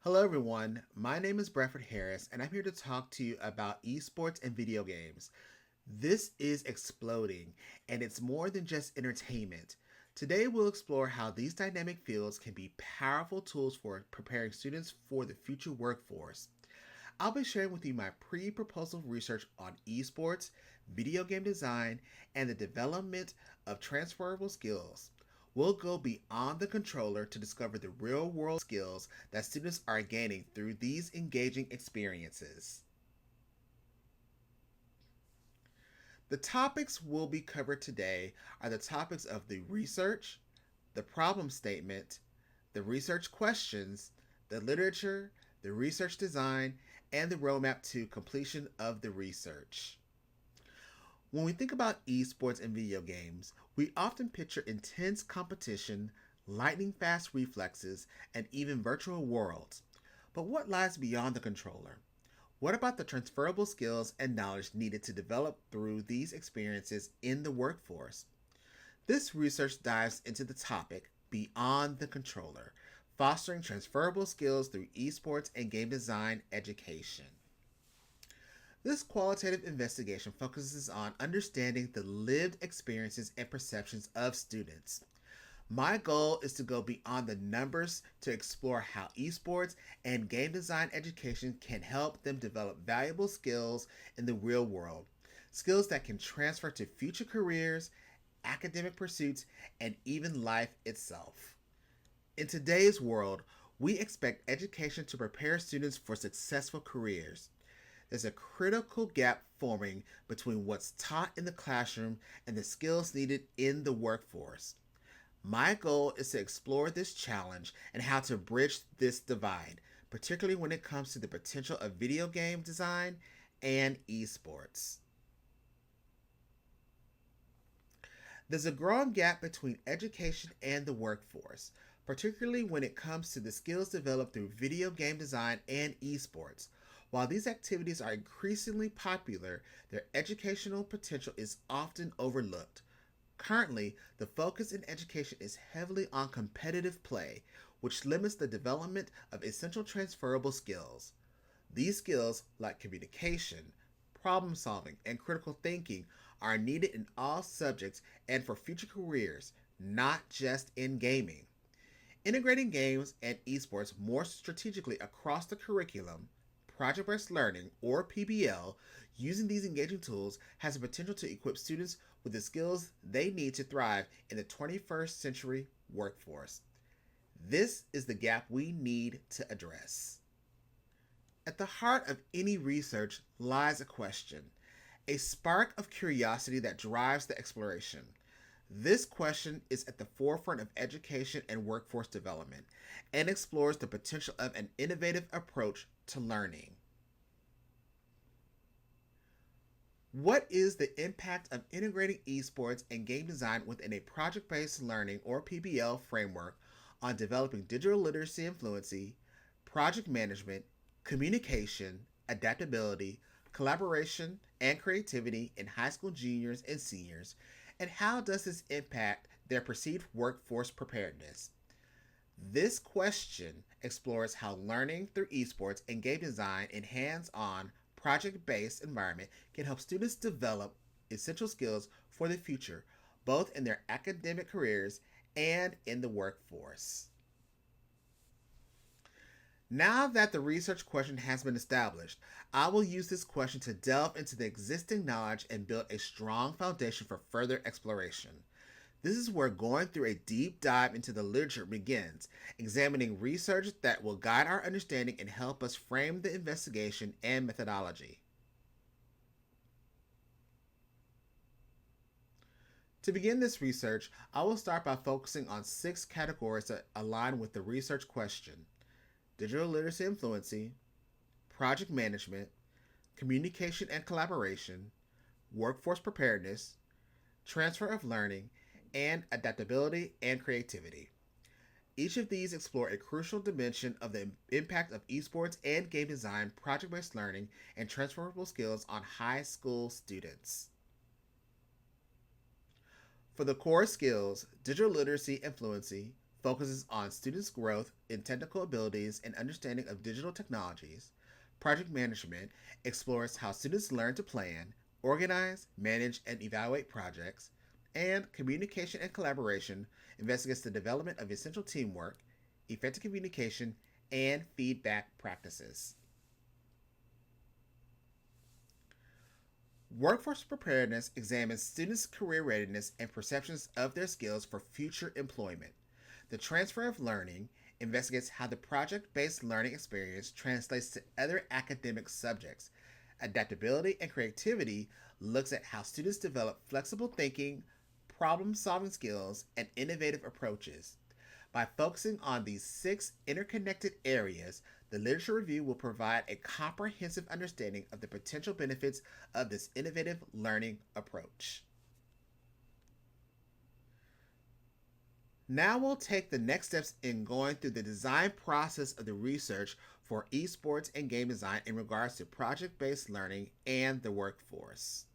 Hello, everyone. My name is Bradford Harris, and I'm here to talk to you about esports and video games. This is exploding, and it's more than just entertainment. Today, we'll explore how these dynamic fields can be powerful tools for preparing students for the future workforce. I'll be sharing with you my pre proposal research on esports, video game design, and the development of transferable skills. We'll go beyond the controller to discover the real world skills that students are gaining through these engaging experiences. The topics we'll be covered today are the topics of the research, the problem statement, the research questions, the literature, the research design, and the roadmap to completion of the research. When we think about esports and video games, we often picture intense competition, lightning fast reflexes, and even virtual worlds. But what lies beyond the controller? What about the transferable skills and knowledge needed to develop through these experiences in the workforce? This research dives into the topic beyond the controller, fostering transferable skills through esports and game design education. This qualitative investigation focuses on understanding the lived experiences and perceptions of students. My goal is to go beyond the numbers to explore how esports and game design education can help them develop valuable skills in the real world, skills that can transfer to future careers, academic pursuits, and even life itself. In today's world, we expect education to prepare students for successful careers. There's a critical gap forming between what's taught in the classroom and the skills needed in the workforce. My goal is to explore this challenge and how to bridge this divide, particularly when it comes to the potential of video game design and esports. There's a growing gap between education and the workforce, particularly when it comes to the skills developed through video game design and esports. While these activities are increasingly popular, their educational potential is often overlooked. Currently, the focus in education is heavily on competitive play, which limits the development of essential transferable skills. These skills, like communication, problem solving, and critical thinking, are needed in all subjects and for future careers, not just in gaming. Integrating games and esports more strategically across the curriculum, project based learning, or PBL, using these engaging tools has the potential to equip students with the skills they need to thrive in the 21st century workforce. This is the gap we need to address. At the heart of any research lies a question, a spark of curiosity that drives the exploration. This question is at the forefront of education and workforce development and explores the potential of an innovative approach to learning. What is the impact of integrating esports and game design within a project based learning or PBL framework on developing digital literacy and fluency, project management, communication, adaptability, collaboration, and creativity in high school juniors and seniors, and how does this impact their perceived workforce preparedness? This question explores how learning through esports and game design in hands-on, project-based environment can help students develop essential skills for the future, both in their academic careers and in the workforce. Now that the research question has been established, I will use this question to delve into the existing knowledge and build a strong foundation for further exploration. This is where going through a deep dive into the literature begins, examining research that will guide our understanding and help us frame the investigation and methodology. To begin this research, I will start by focusing on 6 categories that align with the research question: digital literacy and fluency, project management, communication and collaboration, workforce preparedness, transfer of learning, and adaptability and creativity. Each of these explore a crucial dimension of the impact of esports and game design, project based learning, and transferable skills on high school students. For the core skills, digital literacy and fluency, focuses on students' growth in technical abilities and understanding of digital technologies. Project management explores how students learn to plan, organize, manage, and evaluate projects. And communication and collaboration investigates the development of essential teamwork, effective communication, and feedback practices. Workforce preparedness examines students' career readiness and perceptions of their skills for future employment. The transfer of learning investigates how the project based learning experience translates to other academic subjects. Adaptability and creativity looks at how students develop flexible thinking, problem solving skills, and innovative approaches. By focusing on these six interconnected areas, the literature review will provide a comprehensive understanding of the potential benefits of this innovative learning approach. Now we'll take the next steps in going through the design process of the research for esports and game design in regards to project-based learning and the workforce.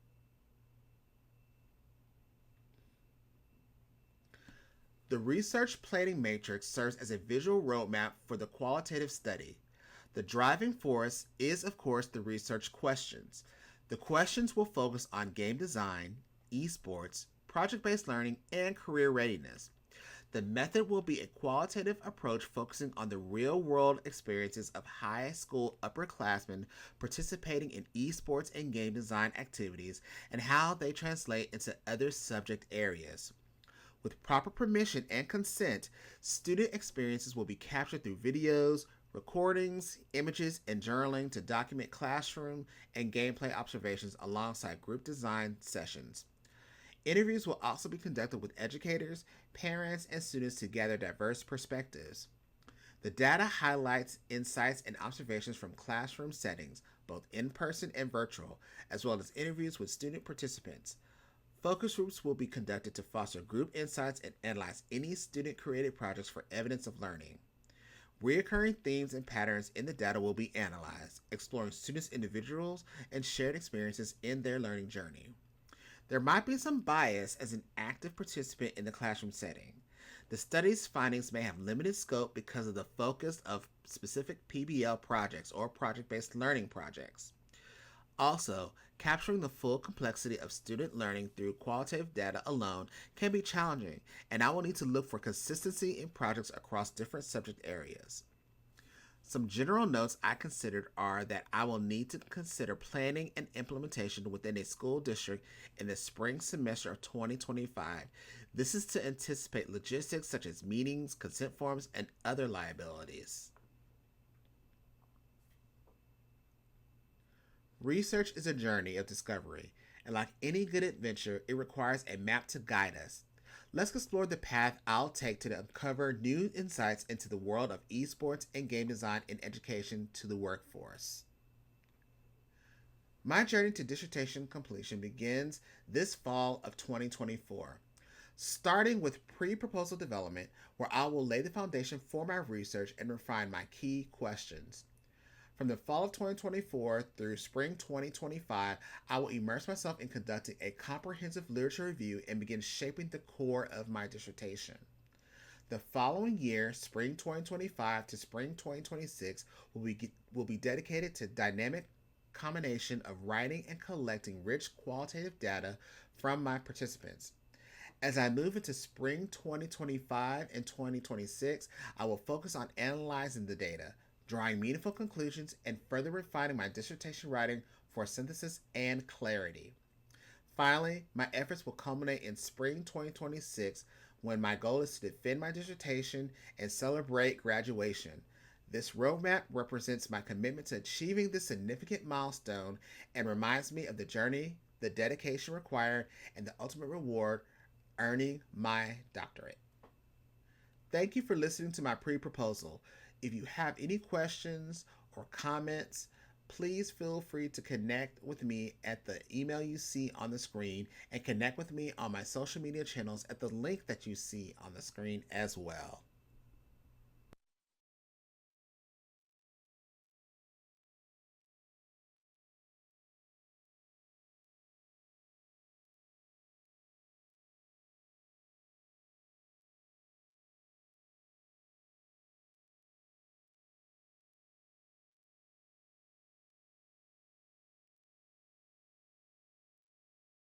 The research planning matrix serves as a visual roadmap for the qualitative study. The driving force is, of course, the research questions. The questions will focus on game design, esports, project-based learning, and career readiness. The method will be a qualitative approach focusing on the real-world experiences of high school upperclassmen participating in esports and game design activities and how they translate into other subject areas. With proper permission and consent, student experiences will be captured through videos, recordings, images, and journaling to document classroom and gameplay observations alongside group design sessions. Interviews will also be conducted with educators, parents, and students to gather diverse perspectives. The data highlights insights and observations from classroom settings, both in person and virtual, as well as interviews with student participants. Focus groups will be conducted to foster group insights and analyze any student-created projects for evidence of learning. Recurring themes and patterns in the data will be analyzed, exploring students' individuals and shared experiences in their learning journey. There might be some bias as an active participant in the classroom setting. The study's findings may have limited scope because of the focus of specific PBL projects or project-based learning projects. Also, capturing the full complexity of student learning through qualitative data alone can be challenging, and I will need to look for consistency in projects across different subject areas. Some general notes I considered are that I will need to consider planning and implementation within a school district in the spring semester of 2025. This is to anticipate logistics such as meetings, consent forms, and other liabilities. Research is a journey of discovery, and like any good adventure, it requires a map to guide us. Let's explore the path I'll take to uncover new insights into the world of esports and game design in education to the workforce. My journey to dissertation completion begins this fall of 2024, starting with pre-proposal development, where I will lay the foundation for my research and refine my key questions. From the fall of 2024 through spring 2025, I will immerse myself in conducting a comprehensive literature review and begin shaping the core of my dissertation. The following year, spring 2025 to spring 2026, will be dedicated to dynamic combination of writing and collecting rich qualitative data from my participants. As I move into spring 2025 and 2026, I will focus on analyzing the data, drawing meaningful conclusions, and further refining my dissertation writing for synthesis and clarity. Finally, my efforts will culminate in spring 2026 when my goal is to defend my dissertation and celebrate graduation. This roadmap represents my commitment to achieving this significant milestone and reminds me of the journey, the dedication required, and the ultimate reward, earning my doctorate. Thank you for listening to my pre-proposal. If you have any questions or comments, please feel free to connect with me at the email you see on the screen and connect with me on my social media channels at the link that you see on the screen as well.